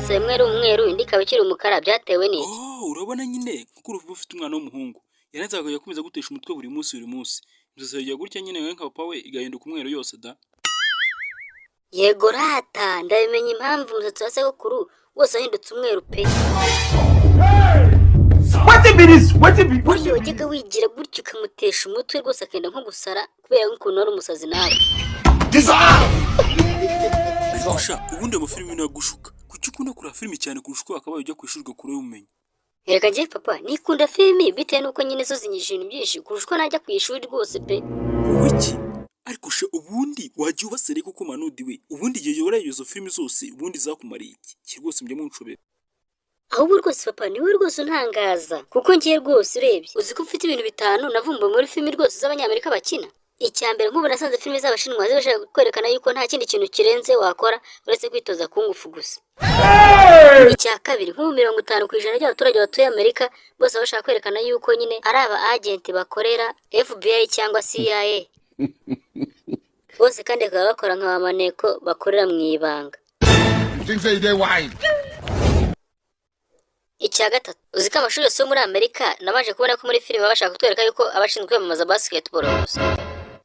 zose rimwe ari umweru indi ikaba ikiri umukara byatewe n'iki? Urabona nyine kuko uruvuga ufite umwana w'umuhungu yaranze akajya akomeza gutesha umutwe buri munsi inzozi yagiye gutya nyine we nka papa we igahinduka umweru yose da. Yego rata ndabimenya impamvu umusatsi wa sekuru wose wahindutse umweru pe. Buriya wajyaga wigira gutyo ukamutesha umutwe rwose akenda nko gusara kubera nk'ukuntu wari umusazi nawe. Gusha ubundi amafilimi nagushuka kuki ukunda kureba filimi cyane kurusha uko wakabaye ujya ku ishuri ugakora ubumenyi. Erega njye papa nikunda filimi bitewe nuko nyine zo zinyisha ibintu byinshi kurusha uko najya ku ishuri rwose pe. Wiki ariko sha ubundi wajya ubasere kuko Manudi we ubundi igihe yora izo filimi zose ubundi zakumariye iki rwose mjye munshobera. Ahubwo rwose papa niwe rwose untangaza kuko ngiye rwose urebye uzi ko ufite ibintu bitanu navumbuye muri filimi rwose z'abanyamerika bakina. Icyambere nk'ubu nasanze filimi z'abashinwa zibashaka kwerekana yuko nta kindi kintu kirenze wakora uretse kwitoza ku ngufu gusa. Icya kabiri nk'ubu 50% by'abaturage batuye Amerika bose bashaka kwerekana yuko nyine ari aba agent bakorera FBI cyangwa CIA. Bose kandi bakaba bakora nka maneko bakorera mu ibanga. Icya gatatu uzi ko amashuri yose yo muri Amerika namaje kubona ko muri filime bashaka kutwereka yuko abashinzwe kwamamaza basketball gusa.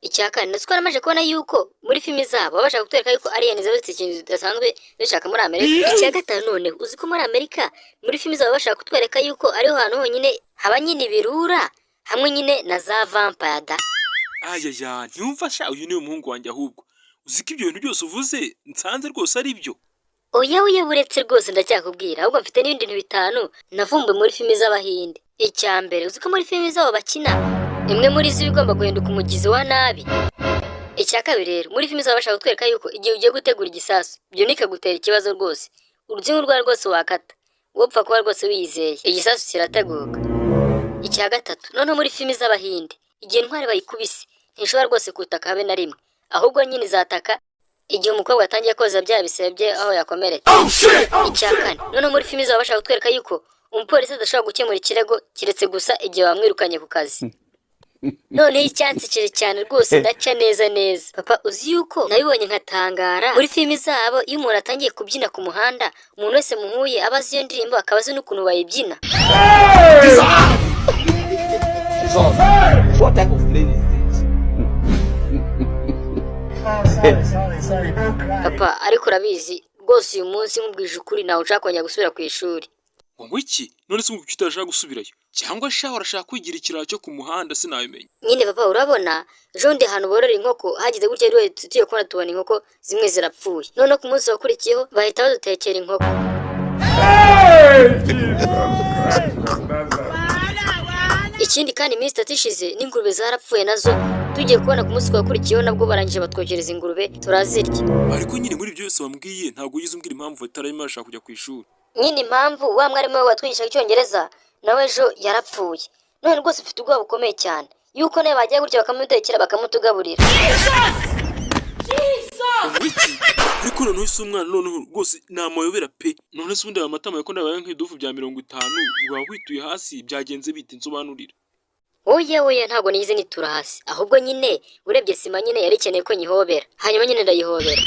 Icya kane natwe namaje kubona yuko muri filime zabo bashaka kutwereka yuko aliens zifite ikintu zidasanzwe zishaka muri Amerika. Icya gatanu none uzi ko muri Amerika muri filime zabo bashaka kutwereka yuko ariho hantu honyine haba nyine birura hamwe nyine na za vampire da. Ayaya ntumva sha uyu ni umuhungu wanjye ahubwo uzi ko ibyo bintu byose uvuze nsanze rwose ari byo. Oya buretse rwose ndacyakubwira ahubwo mfite n'ibindi bintu bitanu navumbuye muri filime z'abahinde. Icya mbere uzi ko muri filime zabo bakina imwe muri zo igomba guhinduka umugizi wa nabi. Icya kabiri rero muri filime zabo bashaka kutwereka yuko igihe ugiye gutegura igisasu byo nikagutera ikibazo rwose uruzingo rwa rwose wakata wopfa kuba rwose wiyizeye igisasu kirateguka. Icya gatatu noneho muri filime z'abahinde igihe intwari bayikubise ntishobora rwose kutaka habe na rimwe ahubwo nyine izataka igihe umukobwa atangiye koza bya bisebye aho yakomeretse. Icya kane noneho muri filime zabo bashaka kutwereka yuko umupolisi adashobora gukemura ikirego kiretse gusa igihe bamwirukanye ku kazi. Noneho icyansi kire cyane rwose ndaca neza papa uzi yuko nabibonye nkatangara muri filime zabo iyo umuntu atangiye kubyina ku muhanda umuntu wese muhuye abazi iyo ndirimbo akabazi n'ukuntu bayibyina. What type of lady is this? Sorry. Papa ariko urabizi rwose uyu munsi nkubwije ukuri nawe ushaka kongera gusubira ku ishuri. Ngo iki none se umubwira utashaka gusubirayo cyangwa sha urashaka kwigira ikiraro cyo ku muhanda sinabimenya. Nyine papa urabona jondi hano borora inkoko hagize gutya rero tugiye kubona tubona inkoko zimwe zirapfuye none ku munsi wakurikiyeho bahita badutekera inkoko. Ikindi kandi iminsi itatu ishize n'ingurube zarapfuye nazo tugiye kubona ku munsi wakurikiyeho nabwo barangije batwokereza ingurube turazirya. Ariko nyine muri ibyo byose wambwiye ntabwo ugize umbwira impamvu batarimo bashaka kujya ku ishuri. Nyine impamvu wa mwarimu we watwigishaga icyongereza nawe ejo yarapfuye none rwose ufite ubwoba bukomeye cyane yuko nawe bagiye gutya bakamutekera bakamutugaburira. Ariko noneho si umwana noneho rwose namayobera pe none se ubundi aya matama yako ndabaye nk'idufu bya 50 waba wituye hasi byagenze bite nsobanurira. Oya ntabwo nigize nitura hasi ahubwo nyine urebye sima nyine yari ikeneye ko nyihobera hanyuma nyine ndayihobera.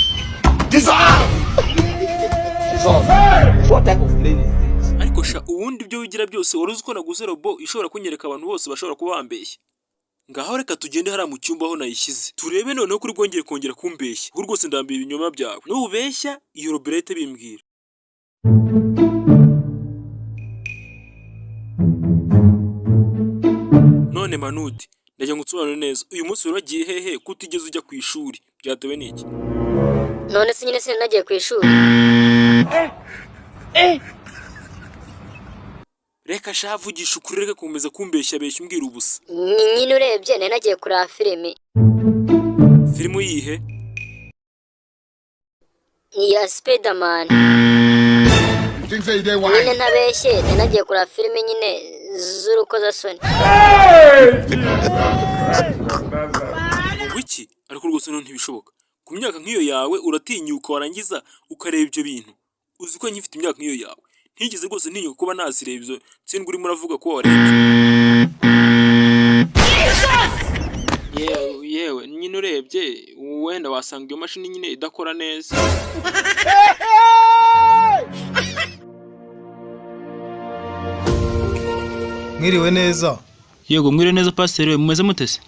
What type of lady is this? Ariko sha ubundi ibyo wigira byose waruzi ko naguze robo ishobora kunyereka abantu bose bashobora kuba bambeshya. Ngaho reka tugende hara mu cyumba aho nayishyize turebe noneho kuri bwongere kongera kumbeshya kuko rwose ndambiye ibinyoma byawe n'ubeshya iyo roberete bimbwira. None Manudi ndajya ngutsobanura neza uyu munsi uragiye hehe kutigeze ujya ku ishuri byatewe n'iki? None se nyine sinagiye ku ishuri. Reka shavugisha ukuri reka kumeza kumbeshya beshya umbwira ubusa. Nyine urebye nari nagiye kureba filime. Filime yihe? Ni ya Spiderman. Nyine ntabeshye nari nagiye kureba filime nyine z'urukozasoni. Wiki ariko rwose no ntibishoboka. Ku myaka nk'iyo yawe uratinyuka warangiza ukareba ibyo bintu. Uzi ko nyifite imyaka nk'iyo yawe. Ntigeze rwose ntinyuka kuba nazireba ibyo sindwe urimo uravuga ko warebye. Yewe nyine urebye wenda wasanga iyo mashini nyine idakora neza. Mwiriwe neza. Yego mwiriwe neza pasiteri we mumeze mutese?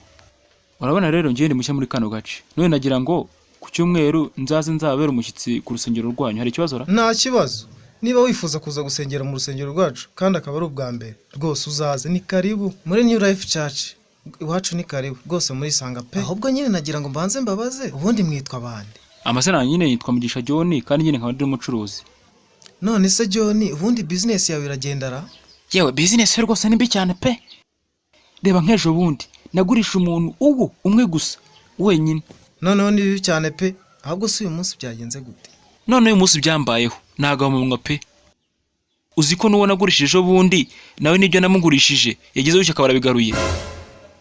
Urabona rero ngiye ndi mushya muri kano gace. None nagira ngo ku cyumweru nzabera umushyitsi ku rusengero rwanyu. Hari ikibazo ra? Nta kibazo. Niba wifuza kuza gusengera mu rusengero rwacu kandi akaba ari ubwa mbere, rwose uzaze, ni karibu muri New Life Church. Iwacu ni karibu rwose muri sanga pe. Ahubwo nyine nagira ngo mbanze mbabaze, ubundi mwitwa bande? Amazina nyine yitwa Mugisha John kandi nyine nkaba ndi umucuruzi. None se John, ubundi business yawe iragendara? Yewe business rwose ni mbi cyane pe. Reba nk'ejo bundi nagurisha umuntu ubu umwe gusa wenyine. Noneho ni bibi cyane pe. Ahubwo si uyu munsi byagenze gute? None uyu munsi byambayeho nagamunwa pe. Uzi ko nuwo nagurishije ejo bundi nawe nibyo namugurishije yagezeho cyakabara bigaruye.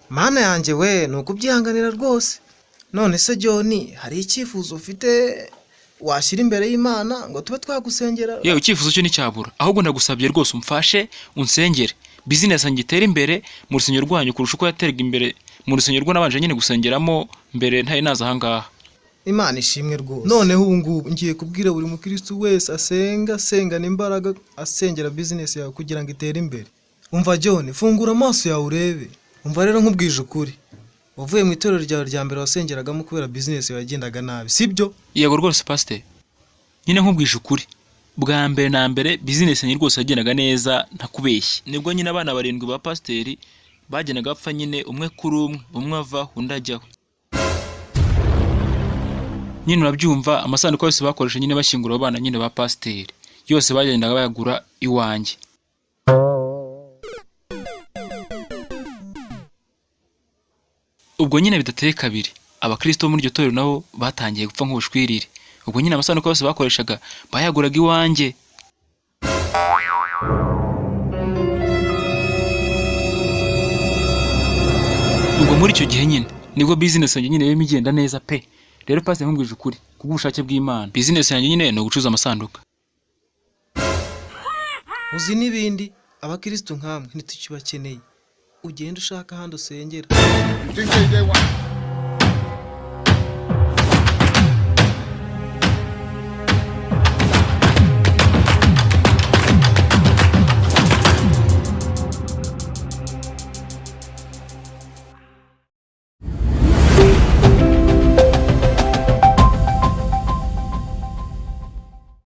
Mana yanjye we, nuko byihanganira rwose. None se John, hari icyifuzo ufite washyira imbere y'Imana ngo tube twagusengera? Yewe icyifuzo cyo nticyabura, ahubwo ndagusabye rwose umfashe unsengere. Business yanjye itera imbere mu rusengero rwanyu kurusha uko yaterega imbere mu rusengero rwo nabanje nyine gusengeramo mbere ntari naza ahangaha. Imana ishimwe rwose. Noneho ubu ngubu ngiye kubwira buri mukristo wese asengana imbaraga asengera business yawe kugira ngo itere imbere. Umva John, fungura amaso yawe urebe. Umva rero nkubwije ukuri, wavuye mu itorero ryawe rya mbere wasengeragamo kubera business yawe yagendaga nabi, sibyo? Yego rwose pastor, nyine nkubwije ukuri, bwa mbere na mbere business yanjye rwose yagendaga neza ntakubeshye. Nibwo nyine abana 7 ba pasiteri bagenaga bapfa nyine umwe kuri umwe ava undi ajyaho. Nyine urabyumva, amasanduku yose bakoresha nyine bashyingura abana nyine ba pasiteri yose bagendaga bayagura iwanjye. Ubwo nyine bidateye kabiri abakristo muri iryo torero nabo batangiye gupfa nk'ubushwirire. Ubwo nyine amasanduku yose bakoreshaga bayaguraga iwanjye. Ubwo muri icyo gihe nyine nibwo business yanjye nyine yari igenda neza pe. Rero pastor nkubwije ukuri kubw'ubushake bw'Imana business yanjye nyine no gucuza amasanduku. Uzi n'ibindi abakristo nkamwe ntitukibakeneye. Ugenda ushaka handi usengera.